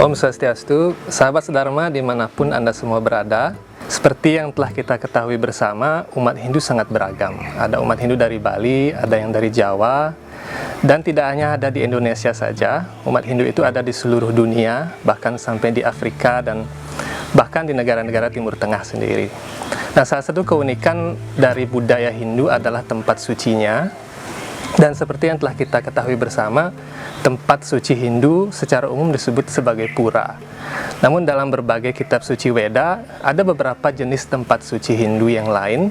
Om Swastiastu, sahabat Sedharma dimanapun Anda semua berada. Seperti yang telah kita ketahui bersama, umat Hindu sangat beragam. Ada umat Hindu dari Bali, ada yang dari Jawa, dan tidak hanya ada di Indonesia saja. Umat Hindu itu ada di seluruh dunia, bahkan sampai di Afrika dan bahkan di negara-negara Timur Tengah sendiri. Nah, salah satu keunikan dari budaya Hindu adalah tempat sucinya. Dan seperti yang telah kita ketahui bersama, tempat suci Hindu secara umum disebut sebagai pura. Namun dalam berbagai kitab suci Weda, ada beberapa jenis tempat suci Hindu yang lain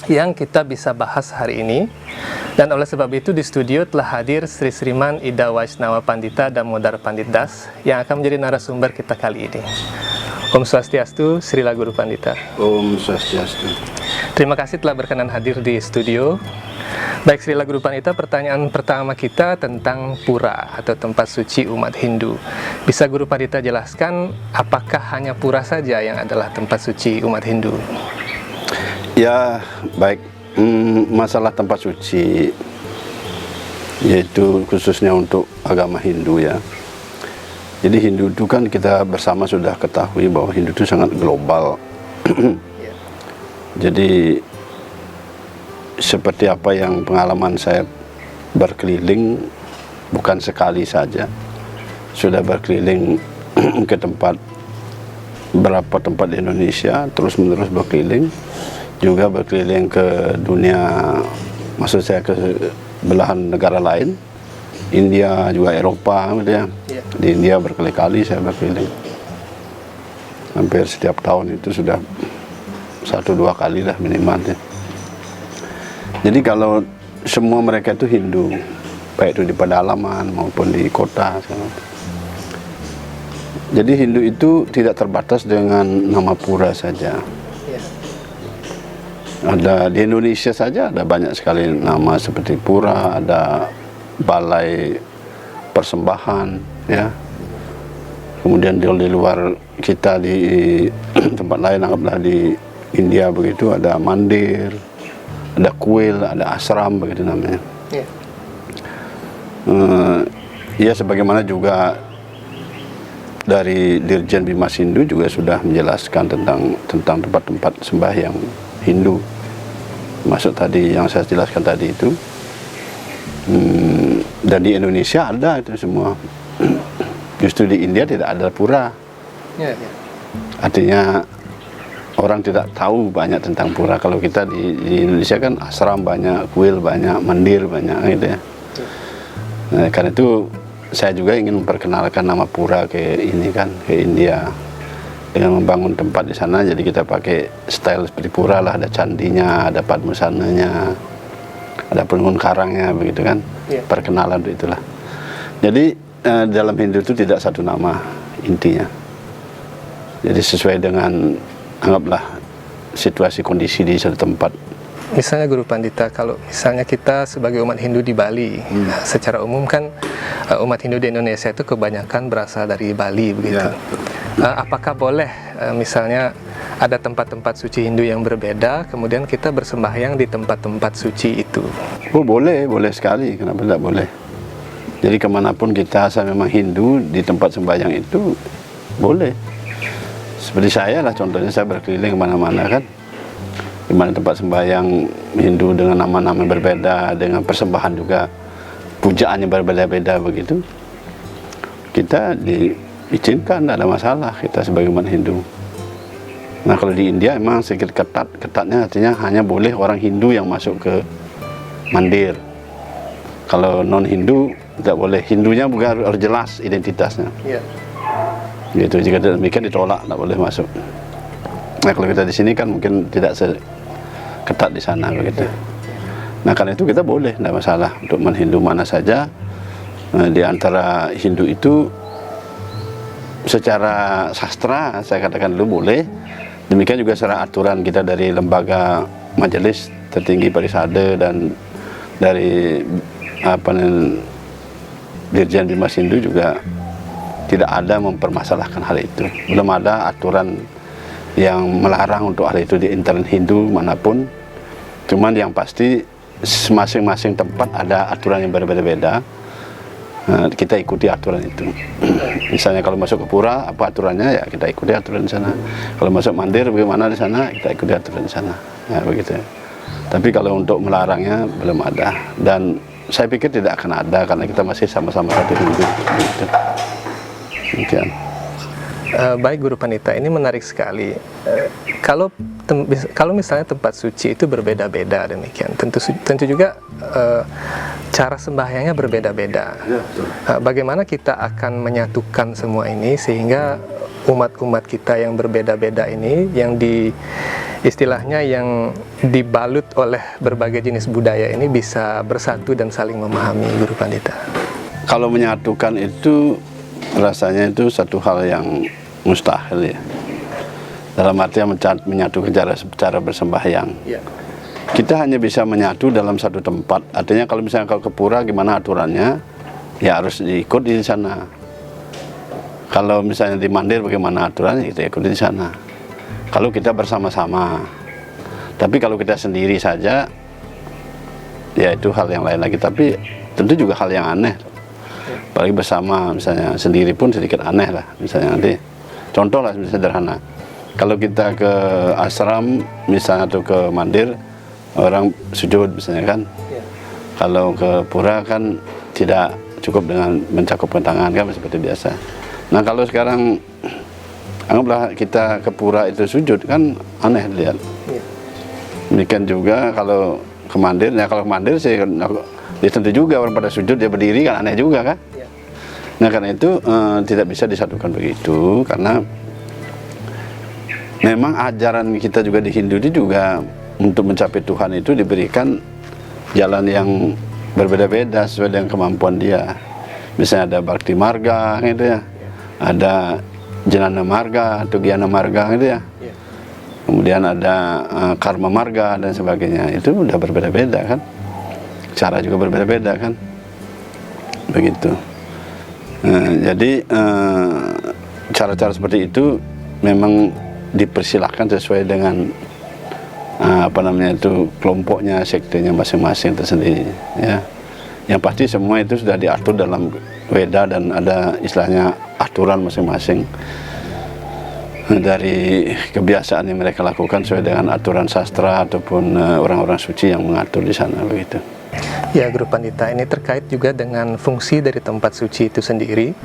yang kita bisa bahas hari ini. Dan oleh sebab itu di studio telah hadir Sri Sriman Ida Vaishnava Pandita Damodar Pandit Das yang akan menjadi narasumber kita kali ini. Om Swastiastu, Srila Guru Pandita. Om Swastiastu. Terima kasih telah berkenan hadir di studio. Baik Srila Guru Pandita, pertanyaan pertama kita tentang pura atau tempat suci umat Hindu. Bisa Guru Pandita jelaskan apakah hanya pura saja yang adalah tempat suci umat Hindu? Ya, baik. Masalah tempat suci, yaitu khususnya untuk agama Hindu ya. Jadi Hindu itu kan kita bersama sudah ketahui bahwa Hindu itu sangat global. Jadi seperti apa yang pengalaman saya berkeliling, bukan sekali saja, sudah berkeliling ke beberapa tempat di Indonesia, terus menerus berkeliling, juga berkeliling ke dunia, maksud saya ke belahan negara lain, India juga Eropa gitu ya. Di India berkali-kali saya berkeliling, hampir setiap tahun itu sudah 1-2 kali lah minimal ya. Jadi kalau semua mereka itu Hindu, baik itu di pedalaman maupun di kota. Jadi Hindu itu tidak terbatas dengan nama pura saja. Ada di Indonesia saja ada banyak sekali nama seperti pura, ada balai persembahan, ya. Kemudian di luar kita di tempat lain, anggaplah di India begitu, ada mandir, ada kuil, ada ashram begitu namanya. Ya sebagaimana juga dari Dirjen Bimas Hindu juga sudah menjelaskan tentang tempat-tempat sembahyang Hindu. Masuk tadi yang saya jelaskan tadi itu. Dan di Indonesia ada itu semua. Justru di India tidak ada pura. Artinya orang tidak tahu banyak tentang pura. Kalau kita di Indonesia kan ashram banyak, kuil banyak, mandir banyak gitu ya. Nah, karena itu saya juga ingin memperkenalkan nama pura ke India dengan membangun tempat di sana. Jadi kita pakai style seperti pura lah, ada candinya, ada padmusananya, ada penghuni karangnya begitu kan. Perkenalan itulah. Jadi dalam Hindu itu tidak satu nama intinya. Jadi sesuai dengan anggaplah situasi kondisi di satu tempat. Misalnya Guru Pandita, kalau misalnya kita sebagai umat Hindu di Bali, secara umum kan umat Hindu di Indonesia itu kebanyakan berasal dari Bali begitu. Apakah boleh misalnya ada tempat-tempat suci Hindu yang berbeda, kemudian kita bersembahyang di tempat-tempat suci itu? Oh boleh sekali, kenapa tidak boleh? Jadi kemanapun kita asal memang Hindu, di tempat sembahyang itu boleh. Seperti saya lah contohnya, saya berkeliling kemana-mana kan, di mana tempat sembahyang Hindu dengan nama-nama berbeda, dengan persembahan juga pujaannya berbeda-beda begitu, kita diizinkan, tidak ada masalah kita sebagai umat Hindu. Nah kalau di India memang sedikit ketatnya, artinya hanya boleh orang Hindu yang masuk ke mandir. Kalau non Hindu tidak boleh. Hindunya bukan harus jelas identitasnya. Gitu, jika demikian ditolak, tidak boleh masuk. Nah kalau kita di sini kan mungkin tidak seketat di sana begitu. Nah karena itu kita boleh, tidak masalah untuk Hindu mana saja. Di antara Hindu itu secara sastra saya katakan dulu boleh. Demikian juga secara aturan kita dari lembaga majelis tertinggi Parisade dan dari Dirjen Bimas Hindu juga tidak ada mempermasalahkan hal itu. Belum ada aturan yang melarang untuk hal itu di internet Hindu manapun. Cuman yang pasti masing-masing tempat ada aturan yang berbeda-beda. kita ikuti aturan itu. Misalnya kalau masuk ke pura, apa aturannya, ya kita ikuti aturan di sana. Kalau masuk mandir, bagaimana di sana, kita ikuti aturan di sana. Ya, begitu. Tapi kalau untuk melarangnya belum ada. Dan saya pikir tidak akan ada karena kita masih sama-sama satu Hindu. Gitu. Demikian. Baik Guru Pandita, ini menarik sekali. Kalau misalnya tempat suci itu berbeda-beda demikian, tentu juga cara sembahyangnya berbeda-beda. Ya, bagaimana kita akan menyatukan semua ini sehingga umat-umat kita yang berbeda-beda ini, yang istilahnya yang dibalut oleh berbagai jenis budaya ini bisa bersatu dan saling memahami, Guru Pandita? Kalau menyatukan itu rasanya itu satu hal yang mustahil ya. Dalam artian menyatukan cara bersembahyang. Ya. Kita hanya bisa menyatu dalam satu tempat. Artinya kalau misalnya kalau ke pura gimana aturannya, ya harus diikut di sana. Kalau misalnya di mandir bagaimana aturannya, kita ikut di sana. Kalau kita bersama-sama. Tapi kalau kita sendiri saja, ya itu hal yang lain lagi. Tapi tentu juga hal yang aneh. Apalagi bersama, misalnya sendiri pun sedikit aneh lah. Misalnya nanti, contoh lah sederhana. Kalau kita ke ashram misalnya atau ke mandir, orang sujud misalnya kan. Ya. Kalau ke pura kan tidak cukup dengan mencakupkan tangan kan seperti biasa. Nah kalau sekarang anggaplah kita ke pura itu sujud kan aneh dilihat. Ya. Demikian juga kalau ke mandir, ya kalau ke mandir sih ya tentu juga orang pada sujud dia berdiri kan aneh juga kan. Ya. Nah karena itu tidak bisa disatukan begitu karena memang ajaran kita juga di Hindu itu juga untuk mencapai Tuhan itu diberikan jalan yang berbeda-beda sesuai dengan kemampuan dia. Misalnya ada Bhakti Marga gitu ya, ada Jnana Marga atau Gyana Marga gitu ya. Kemudian ada Karma Marga dan sebagainya. Itu udah berbeda-beda kan. Cara juga berbeda-beda kan. Begitu. Jadi cara-cara seperti itu memang dipersilahkan sesuai dengan kelompoknya, sektenya masing-masing tersendiri ya. Yang pasti semua itu sudah diatur dalam Weda dan ada istilahnya aturan masing-masing dari kebiasaan yang mereka lakukan sesuai dengan aturan sastra ataupun orang-orang suci yang mengatur di sana begitu. Ya, Guru Pandita, ini terkait juga dengan fungsi dari tempat suci itu sendiri.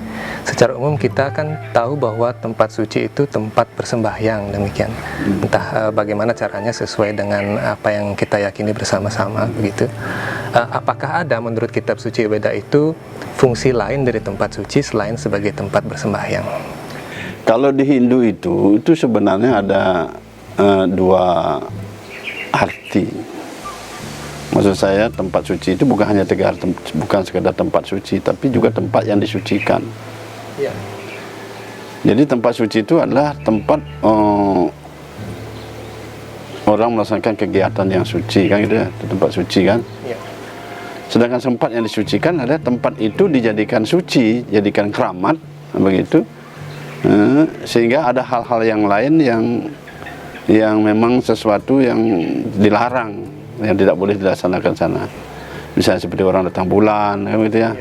Secara umum kita kan tahu bahwa tempat suci itu tempat bersembahyang demikian. Entah bagaimana caranya sesuai dengan apa yang kita yakini bersama-sama begitu. Apakah ada menurut kitab suci Weda itu fungsi lain dari tempat suci selain sebagai tempat bersembahyang? Kalau di Hindu itu sebenarnya ada dua arti. Maksud saya tempat suci itu bukan hanya bukan sekedar tempat suci, tapi juga tempat yang disucikan. Ya. Jadi tempat suci itu adalah tempat orang melaksanakan kegiatan yang suci kan gitu ya, tempat suci kan. Ya. Sedangkan tempat yang disucikan adalah tempat itu dijadikan suci, jadikan keramat begitu. Sehingga ada hal-hal yang lain yang memang sesuatu yang dilarang, yang tidak boleh dilaksanakan sana. Misalnya seperti orang datang bulan gitu ya.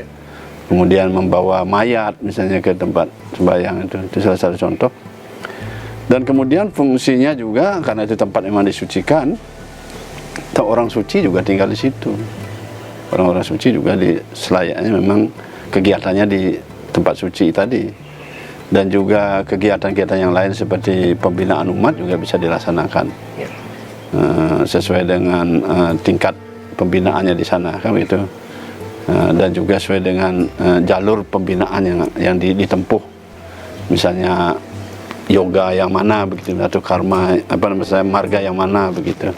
Kemudian membawa mayat misalnya ke tempat sembahyang itu salah satu contoh. Dan kemudian fungsinya juga karena itu tempat memang disucikan, orang suci juga tinggal di situ. Orang-orang suci juga selayaknya memang kegiatannya di tempat suci tadi. Dan juga kegiatan-kegiatan yang lain seperti pembinaan umat juga bisa dilaksanakan. Sesuai dengan tingkat pembinaannya di sana kan gitu, dan juga sesuai dengan jalur pembinaan yang ditempuh, misalnya yoga yang mana begitu atau karma marga yang mana begitu.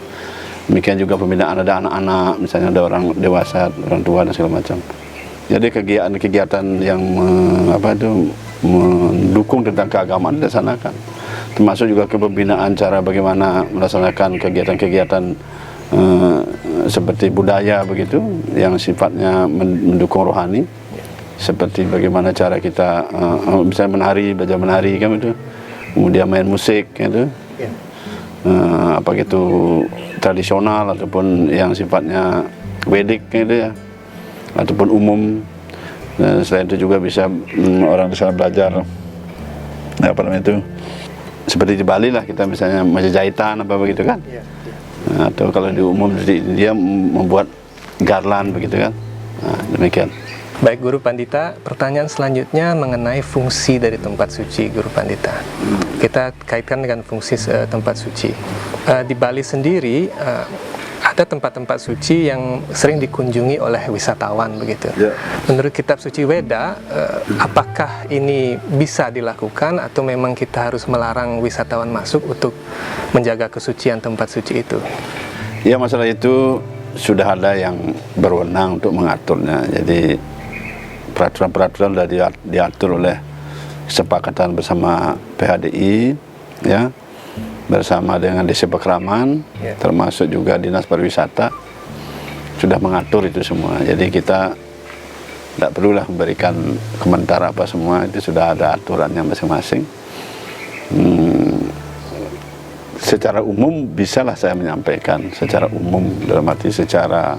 Demikian juga pembinaan ada anak-anak, misalnya ada orang dewasa, orang tua dan segala macam. Jadi kegiatan-kegiatan yang mendukung tentang keagamaan dilaksanakan. Termasuk juga kepembinaan cara bagaimana melaksanakan kegiatan-kegiatan seperti budaya begitu yang sifatnya mendukung rohani, seperti bagaimana cara kita misalnya menari, belajar menari kan itu, kemudian main musik gitu, apa gitu tradisional ataupun yang sifatnya Wedik gitu ya, ataupun umum. Dan selain itu juga bisa orang di sana belajar apa namanya itu, seperti di Bali lah kita misalnya masjid jahitan apa begitu kan. Nah, atau kalau di umum dia membuat garland begitu kan. Nah, demikian. Baik Guru Pandita, pertanyaan selanjutnya mengenai fungsi dari tempat suci Guru Pandita. Kita kaitkan dengan fungsi tempat suci. Di Bali sendiri ada tempat-tempat suci yang sering dikunjungi oleh wisatawan begitu. Menurut kitab suci Weda, apakah ini bisa dilakukan atau memang kita harus melarang wisatawan masuk untuk menjaga kesucian tempat suci itu? Ya, masalah itu sudah ada yang berwenang untuk mengaturnya. Jadi peraturan-peraturan sudah diatur oleh kesepakatan bersama PHDI, ya, bersama dengan Desa Pekraman, termasuk juga Dinas Pariwisata sudah mengatur itu semua. Jadi kita tidak perlulah memberikan komentar apa semua, itu sudah ada aturannya masing-masing. Secara umum bisalah saya menyampaikan secara umum, dalam arti secara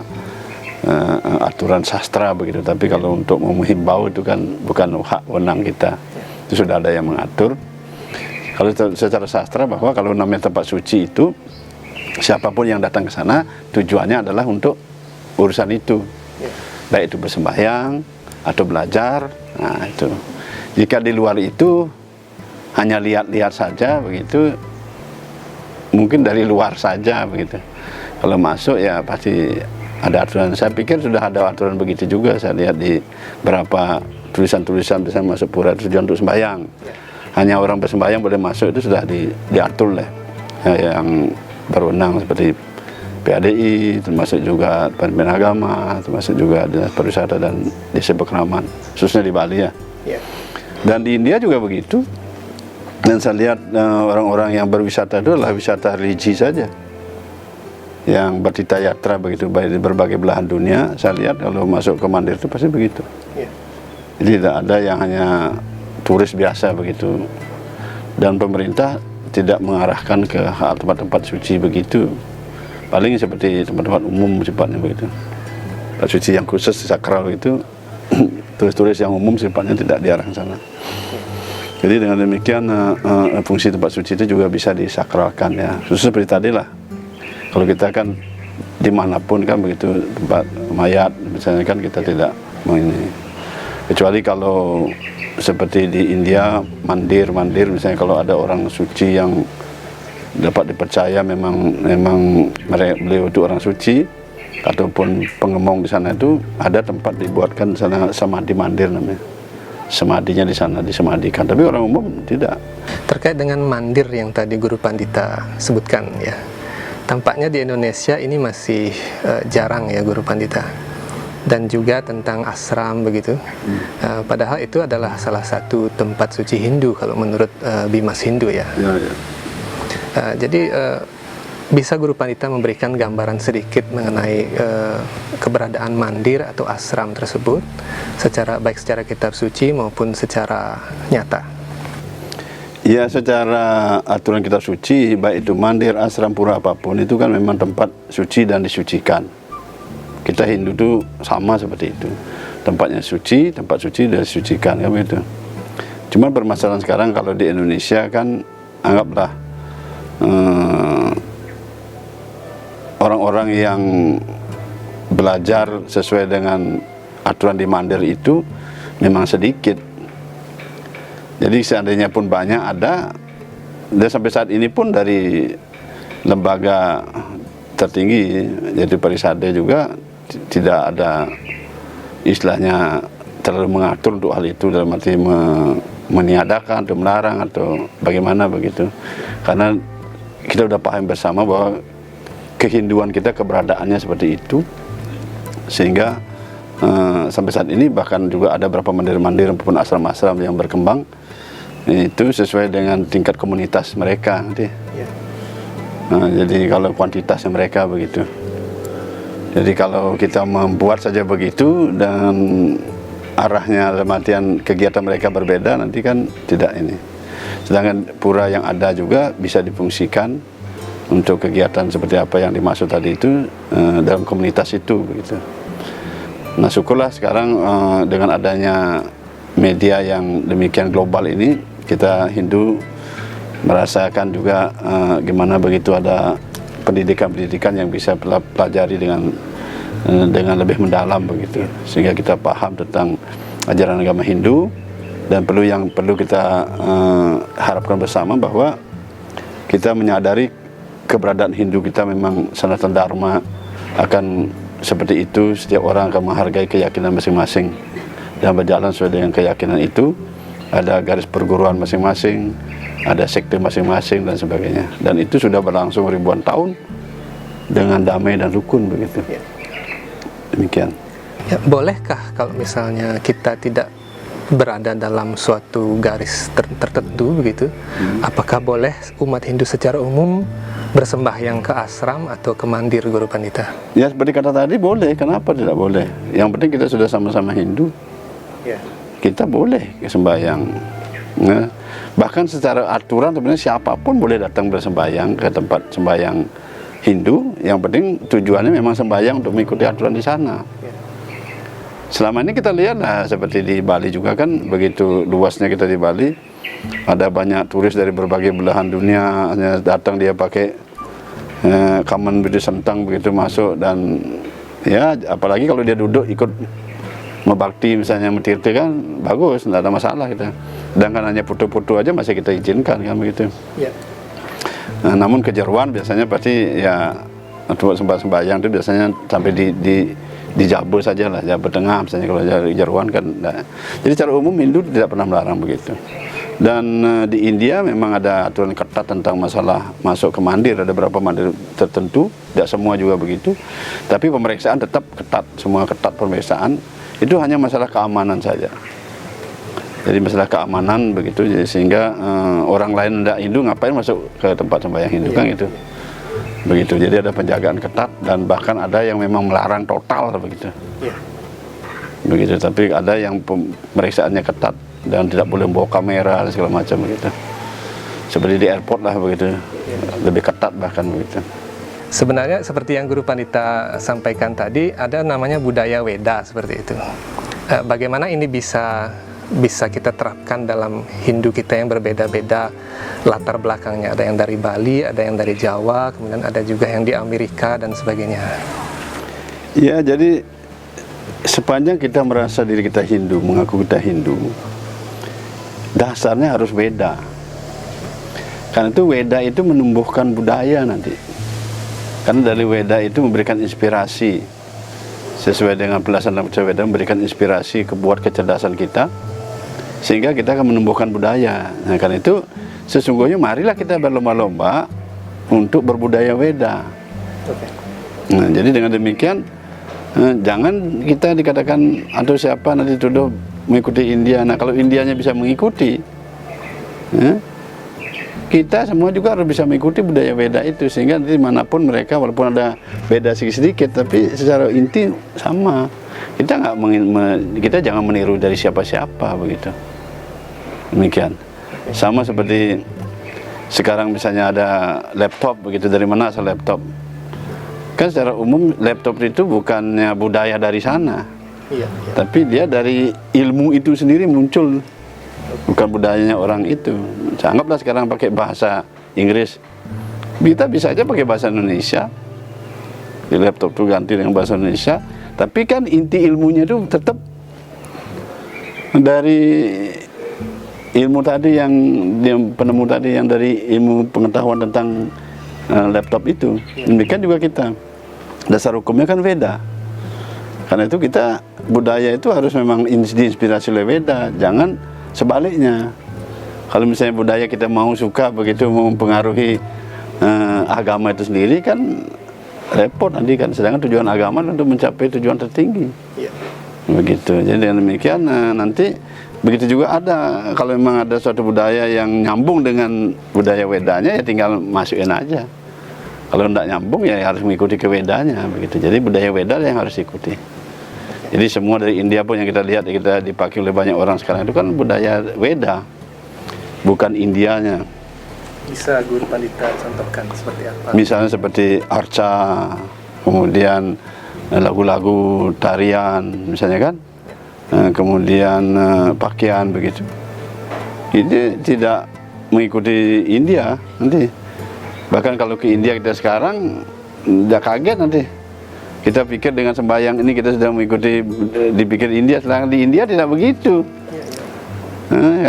aturan sastra begitu. Tapi kalau untuk menghimbau itu kan bukan hak wewenang kita, itu sudah ada yang mengatur. Kalau secara sastra bahwa kalau namanya tempat suci itu siapapun yang datang ke sana tujuannya adalah untuk urusan itu, baik itu bersembahyang atau belajar. Nah itu, jika di luar itu hanya lihat-lihat saja begitu, mungkin dari luar saja begitu. Kalau masuk ya pasti ada aturan. Saya pikir sudah ada aturan begitu juga. Saya lihat di beberapa tulisan-tulisan misalnya masuk pura tujuan untuk sembahyang. Hanya orang bersembahyang boleh masuk, itu sudah diatur oleh yang berwenang seperti PADI, termasuk juga Pemimpin Agama, termasuk juga Dinas Pariwisata dan Desa Pekraman, khususnya di Bali ya. Dan di India juga begitu. Dan saya lihat orang-orang yang berwisata itu adalah wisata religi saja, yang bertita yatra begitu, baik di berbagai belahan dunia. Saya lihat kalau masuk ke Mandir itu pasti begitu. Jadi tidak ada yang hanya turis biasa begitu. Dan pemerintah tidak mengarahkan ke hal tempat-tempat suci begitu. Paling seperti tempat-tempat umum sifatnya begitu. Tempat suci yang khusus sakral itu turis-turis yang umum sifatnya tidak diarahkan sana. Jadi dengan demikian fungsi tempat suci itu juga bisa disakralkan ya. Khusus seperti tadi lah. Kalau kita kan dimanapun kan begitu, tempat mayat misalnya kan kita tidak ini. Kecuali kalau seperti di India, mandir misalnya, kalau ada orang suci yang dapat dipercaya memang beliau itu orang suci ataupun pengemong di sana, itu ada tempat dibuatkan sana samadhi mandir namanya. Semadinya di sana disemadikan, tapi orang umum tidak. Terkait dengan mandir yang tadi Guru Pandita sebutkan ya, tampaknya di Indonesia ini masih jarang ya Guru Pandita. Dan juga tentang ashram begitu. Padahal itu adalah salah satu tempat suci Hindu kalau menurut Bimas Hindu ya. Jadi bisa Guru Pandita memberikan gambaran sedikit mengenai keberadaan mandir atau ashram tersebut, baik secara kitab suci maupun secara nyata. Ya, secara aturan kitab suci, baik itu mandir, ashram, pura apapun, itu kan memang tempat suci dan disucikan. Kita Hindu itu sama seperti itu. Tempatnya suci, tempat suci dan disucikan kan begitu. Cuma permasalahan sekarang kalau di Indonesia kan anggaplah orang-orang yang belajar sesuai dengan aturan di mandir itu memang sedikit. Jadi seandainya pun banyak ada, dan sampai saat ini pun dari lembaga tertinggi yaitu Parisade juga tidak ada istilahnya terlalu mengatur untuk hal itu, dalam arti meniadakan atau melarang atau bagaimana begitu. Karena kita sudah paham bersama bahwa kehinduan kita keberadaannya seperti itu, sehingga sampai saat ini bahkan juga ada beberapa mandir-mandir maupun asram-asram yang berkembang itu sesuai dengan tingkat komunitas mereka nanti. Jadi kalau kuantitasnya mereka begitu. Jadi kalau kita membuat saja begitu dan arahnya dalam artian kegiatan mereka berbeda, nanti kan tidak ini. Sedangkan pura yang ada juga bisa difungsikan untuk kegiatan seperti apa yang dimaksud tadi itu dalam komunitas itu begitu. Nah syukurlah sekarang dengan adanya media yang demikian global ini, kita Hindu merasakan juga gimana begitu ada pendidikan-pendidikan yang bisa pelajari dengan lebih mendalam begitu, sehingga kita paham tentang ajaran agama Hindu. Dan yang perlu kita harapkan bersama bahwa kita menyadari keberadaan Hindu kita memang sanatan dharma, akan seperti itu setiap orang akan menghargai keyakinan masing-masing dan berjalan sesuai dengan keyakinan itu. Ada garis perguruan masing-masing, ada sekte masing-masing dan sebagainya, dan itu sudah berlangsung ribuan tahun dengan damai dan rukun begitu. Demikian. Ya, bolehkah kalau misalnya kita tidak berada dalam suatu garis tertentu begitu, apakah boleh umat Hindu secara umum bersembahyang ke ashram atau ke mandir, Guru Pandita? Ya seperti kata tadi, boleh. Kenapa tidak boleh? Yang penting kita sudah sama-sama Hindu, kita boleh sembahyang. Nah, bahkan secara aturan sebenarnya siapapun boleh datang bersembahyang ke tempat sembahyang Hindu. Yang penting tujuannya memang sembahyang untuk mengikuti aturan di sana. Selama ini kita lihat lah, seperti di Bali juga kan, begitu luasnya kita di Bali, ada banyak turis dari berbagai belahan dunia hanya datang, dia pakai kaman budi sentang begitu masuk, dan ya apalagi kalau dia duduk ikut ngebakti misalnya metirte kan bagus, tidak ada masalah kita. Sedangkan hanya foto-foto aja masih kita izinkan kan begitu. Nah, namun kejeruan biasanya pasti ya untuk sembahyang itu biasanya sampai di Jabber saja lah, Jabber Tengah misalnya, kalau jeruan kan. Nah, jadi secara umum Hindu tidak pernah melarang begitu. Dan di India memang ada aturan ketat tentang masalah masuk ke mandir. Ada beberapa mandir tertentu, tidak semua juga begitu. Tapi pemeriksaan tetap ketat, semua ketat pemeriksaan. Itu hanya masalah keamanan saja. Jadi masalah keamanan begitu, jadi sehingga orang lain tidak Hindu ngapain masuk ke tempat sembahyang Hindu kan gitu. Begitu, jadi ada penjagaan ketat, dan bahkan ada yang memang melarang total begitu. Begitu, tapi ada yang pemeriksaannya ketat dan tidak boleh bawa kamera dan segala macam begitu. Seperti di airport lah begitu, lebih ketat bahkan begitu. Sebenarnya seperti yang Guru Pandita sampaikan tadi, ada namanya budaya Weda seperti itu. Bagaimana ini bisa kita terapkan dalam Hindu kita yang berbeda-beda latar belakangnya? Ada yang dari Bali, ada yang dari Jawa, kemudian ada juga yang di Amerika dan sebagainya. Ya, jadi sepanjang kita merasa diri kita Hindu, mengaku kita Hindu, dasarnya harus Weda. Karena itu Weda itu menumbuhkan budaya nanti. Karena dari Weda itu memberikan inspirasi, sesuai dengan pelaksanaan Weda, memberikan inspirasi buat kecerdasan kita, sehingga kita akan menumbuhkan budaya. Nah, karena itu sesungguhnya marilah kita berlomba-lomba untuk berbudaya Weda. Nah, jadi dengan demikian jangan kita dikatakan atau siapa nanti tuduh mengikuti India. Nah, kalau Indianya bisa mengikuti, kita semua juga harus bisa mengikuti budaya Weda itu, sehingga nanti manapun mereka, walaupun ada beda sedikit, tapi secara inti sama. Kita jangan meniru dari siapa-siapa begitu. Demikian. Sama seperti sekarang misalnya ada laptop begitu, dari mana asal laptop? Kan secara umum laptop itu bukannya budaya dari sana, tapi dia dari ilmu itu sendiri muncul, bukan budayanya orang itu. Anggaplah sekarang pakai bahasa Inggris, kita bisa aja pakai bahasa Indonesia, di laptop itu ganti dengan bahasa Indonesia, tapi kan inti ilmunya itu tetap dari ilmu tadi, yang penemu tadi, yang dari ilmu pengetahuan tentang laptop itu. Demikian juga kita, dasar hukumnya kan Weda. Karena itu kita budaya itu harus memang diinspirasi oleh Weda, jangan sebaliknya. Kalau misalnya budaya kita mau suka begitu mempengaruhi agama itu sendiri, kan repot nanti kan. Sedangkan tujuan agama untuk mencapai tujuan tertinggi. Begitu. Jadi dengan demikian nanti begitu juga ada, kalau memang ada suatu budaya yang nyambung dengan budaya Wedanya, ya tinggal masukin aja. Kalau tidak nyambung ya harus mengikuti ke Wedanya begitu. Jadi budaya Weda yang harus ikuti. Jadi semua dari India pun yang kita lihat, kita dipakai oleh banyak orang sekarang itu kan budaya Weda, bukan Indianya. Bisa Guru Pandita contohkan seperti apa? Misalnya seperti arca, kemudian lagu-lagu tarian misalnya kan, kemudian pakaian begitu. Ini tidak mengikuti India nanti. Bahkan kalau ke India kita sekarang udah kaget nanti. Kita pikir dengan sembahyang ini kita sudah mengikuti, dipikir India, sedangkan di India tidak begitu.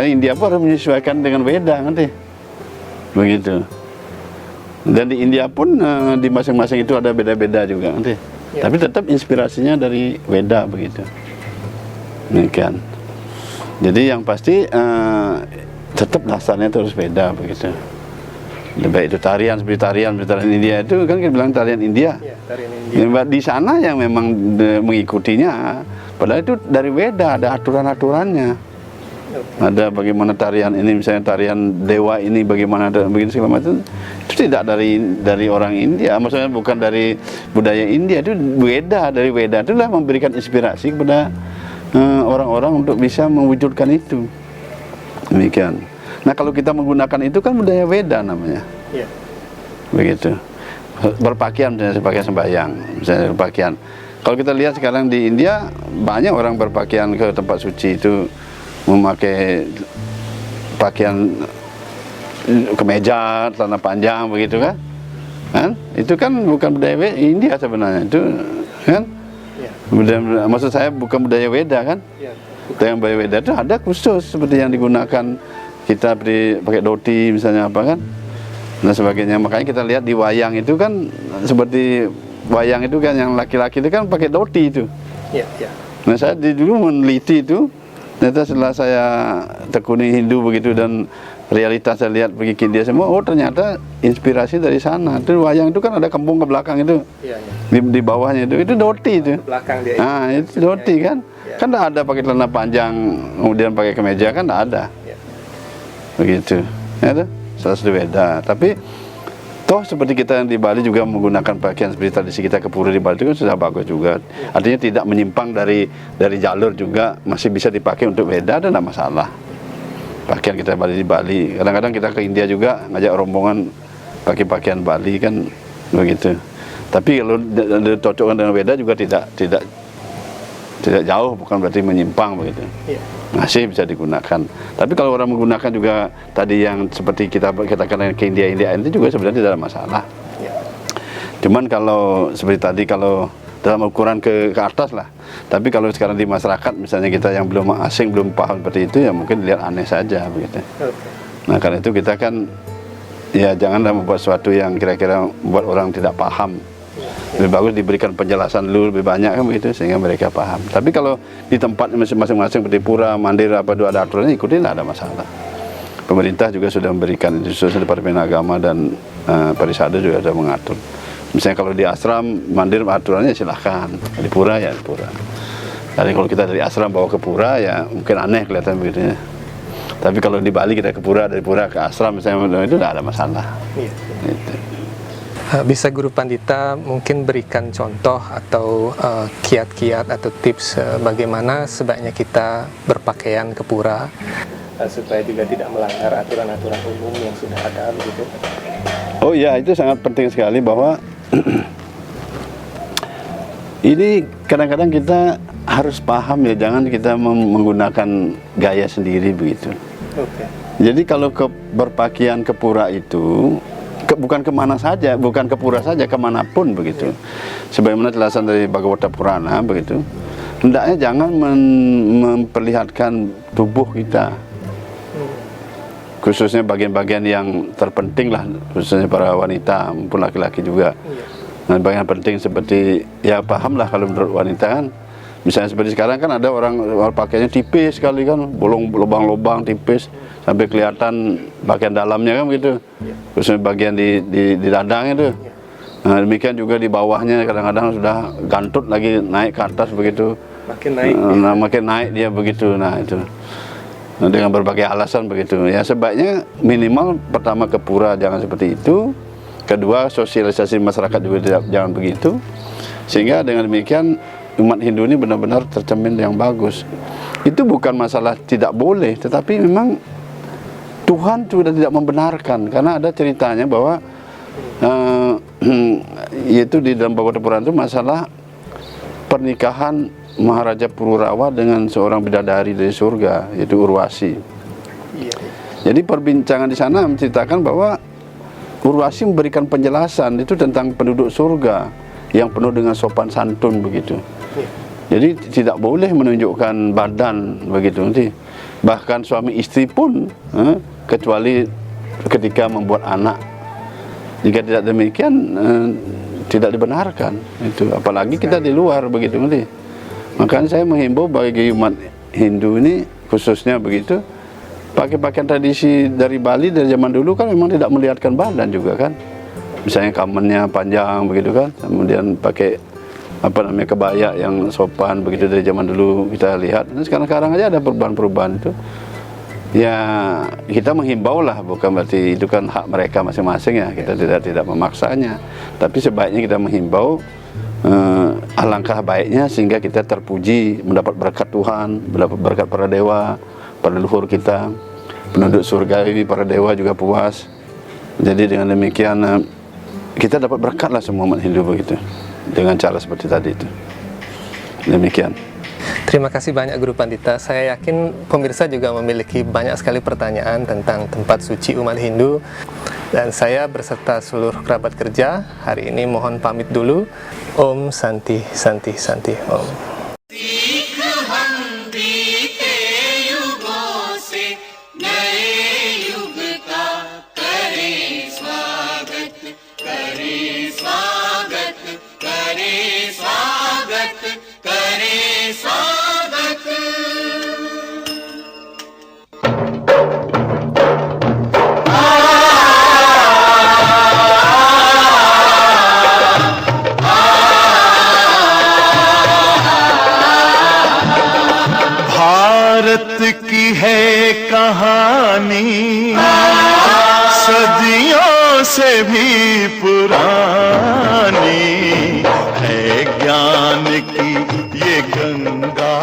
India pun harus menyesuaikan dengan Weda nanti. Begitu. Dan di India pun di masing-masing itu ada beda-beda juga nanti. Tapi tetap inspirasinya dari Weda begitu. Demikian. Jadi yang pasti tetap dasarnya itu harus beda begitu. Baik itu tarian seperti tarian India itu kan kita bilang tarian India. Ya, tarian India. Di sana yang memang mengikutinya, padahal itu dari Weda ada aturan-aturannya. Ada bagaimana tarian ini, misalnya tarian dewa ini bagaimana begini segala macam. Itu tidak dari orang India, maksudnya bukan dari budaya India, itu Weda, dari Weda itulah memberikan inspirasi kepada orang-orang untuk bisa mewujudkan itu. Demikian. Nah kalau kita menggunakan itu kan budaya Weda namanya. Ya. Begitu. Berpakaian misalnya pakaian sembahyang, misalnya berpakaian. Kalau kita lihat sekarang di India banyak orang berpakaian ke tempat suci itu memakai pakaian kemeja, celana panjang begitu kan? Itu kan bukan budaya India sebenarnya itu kan? Ya. Maksud saya bukan budaya Weda kan? Ya. Yang budaya Weda itu ada khusus seperti yang digunakan kita pakai dhoti misalnya apa kan, dan sebagainya. Makanya kita lihat di wayang itu kan seperti wayang itu kan yang laki-laki itu kan pakai dhoti itu. Ya, ya. Nah saya dulu meneliti itu, ternyata setelah saya tekuni Hindu begitu dan realitas saya lihat pergi ke India semua, oh ternyata inspirasi dari sana. Itu wayang itu kan ada kampung ke belakang itu, ya, ya. Di bawahnya itu dhoti itu. Ke belakang dia. Nah itu dhoti kan, ya. Kan tidak ada pakai celana panjang kemudian pakai kemeja kan tidak ada. Begitu, ya tuh, salah satu beda. Tapi toh seperti kita yang di Bali juga menggunakan pakaian seperti tradisi kita ke pura di Bali itu kan sudah bagus juga. Artinya tidak menyimpang dari jalur juga, masih bisa dipakai untuk beda dan tidak masalah. Pakaian kita di Bali. Kadang-kadang kita ke India juga ngajak rombongan pakai pakaian Bali kan begitu. Tapi kalau cocokkan dengan beda juga tidak jauh, bukan berarti menyimpang begitu. Masih bisa digunakan. Tapi kalau orang menggunakan juga tadi yang seperti kita katakan ke India itu juga sebenarnya tidak ada masalah. Cuman kalau seperti tadi kalau dalam ukuran ke atas lah. Tapi kalau sekarang di masyarakat misalnya kita yang belum asing, belum paham seperti itu ya mungkin dilihat aneh saja begitu. Nah karena itu kita kan ya janganlah membuat sesuatu yang kira-kira membuat orang tidak paham. Lebih bagus diberikan penjelasan dulu lebih banyak kan begitu sehingga mereka paham. Tapi kalau di tempat masing-masing seperti pura, mandir apa itu ada aturannya, ikutin tidak ada masalah. Pemerintah juga sudah memberikan, khususnya Departemen Agama dan Parisada juga sudah mengatur. Misalnya kalau di ashram mandir aturannya silahkan, di pura ya di pura. Jadi kalau kita dari ashram bawa ke pura ya mungkin aneh kelihatan begitu ya. Tapi kalau di Bali kita ke pura, dari pura ke ashram misalnya itu tidak ada masalah. Gitu. Bisa Guru Pandita mungkin berikan contoh atau kiat-kiat atau tips bagaimana sebaiknya kita berpakaian ke pura supaya juga tidak melanggar aturan-aturan umum yang sudah ada begitu. Oh ya, itu sangat penting sekali bahwa ini kadang-kadang kita harus paham ya, jangan kita menggunakan gaya sendiri begitu. Jadi kalau berpakaian ke pura itu bukan kemana saja, bukan ke pura saja, kemanapun begitu. Sebagaimana jelasan dari Bhagavata Purana begitu. Hendaknya jangan memperlihatkan tubuh kita, khususnya bagian-bagian yang terpenting lah, khususnya para wanita maupun laki-laki juga. Nah, bagian penting seperti ya pahamlah kalau menurut wanita kan. Misalnya seperti sekarang kan ada orang pakainya tipis sekali kan, bolong lubang-lubang tipis sampai kelihatan bagian dalamnya kan begitu. Khususnya bagian di dadang itu. Nah, demikian juga di bawahnya kadang-kadang sudah gantut lagi naik ke atas begitu. Makin naik. Makin naik dia begitu. Nah, itu. Nah, dengan berbagai alasan begitu. Ya sebaiknya minimal pertama ke pura jangan seperti itu. Kedua, sosialisasi masyarakat juga jangan begitu. Sehingga dengan demikian umat Hindu ini benar-benar tercermin yang bagus. Itu bukan masalah tidak boleh, tetapi memang Tuhan sudah tidak membenarkan. Karena ada ceritanya bahwa yaitu di dalam Bhagavata Purana itu masalah pernikahan Maharaja Pururawa dengan seorang bidadari dari surga, yaitu Urwasi. Jadi perbincangan di sana menceritakan bahwa Urwasi memberikan penjelasan itu tentang penduduk surga yang penuh dengan sopan santun begitu. Jadi tidak boleh menunjukkan badan begitu nanti. Bahkan suami istri pun kecuali ketika membuat anak. Jika tidak demikian tidak dibenarkan itu. Apalagi kita di luar begitu nanti. Makanya saya menghimbau bagi umat Hindu ini khususnya begitu, pakai pakaian tradisi dari Bali dari zaman dulu kan memang tidak melihatkan badan juga kan. Misalnya kamennya panjang begitu kan, kemudian pakai kebaya yang sopan begitu dari zaman dulu kita lihat. Dan sekarang aja ada perubahan-perubahan itu. Ya kita menghimbau lah, bukan berarti itu kan hak mereka masing-masing ya. Kita tidak memaksanya. Tapi sebaiknya kita menghimbau alangkah baiknya sehingga kita terpuji, mendapat berkat Tuhan, mendapat berkat para dewa, para leluhur kita, penduduk surgawi, para dewa juga puas. Jadi dengan demikian kita dapat berkat lah semua umat Hindu begitu, dengan cara seperti tadi itu. Demikian. Terima kasih banyak Guru Pandita. Saya yakin pemirsa juga memiliki banyak sekali pertanyaan tentang tempat suci umat Hindu. Dan saya beserta seluruh kerabat kerja hari ini mohon pamit dulu. Om Santi Santi Santi Om. Bharat की है कहानी सदियों से भी पुरानी है, ज्ञान की ये गंगा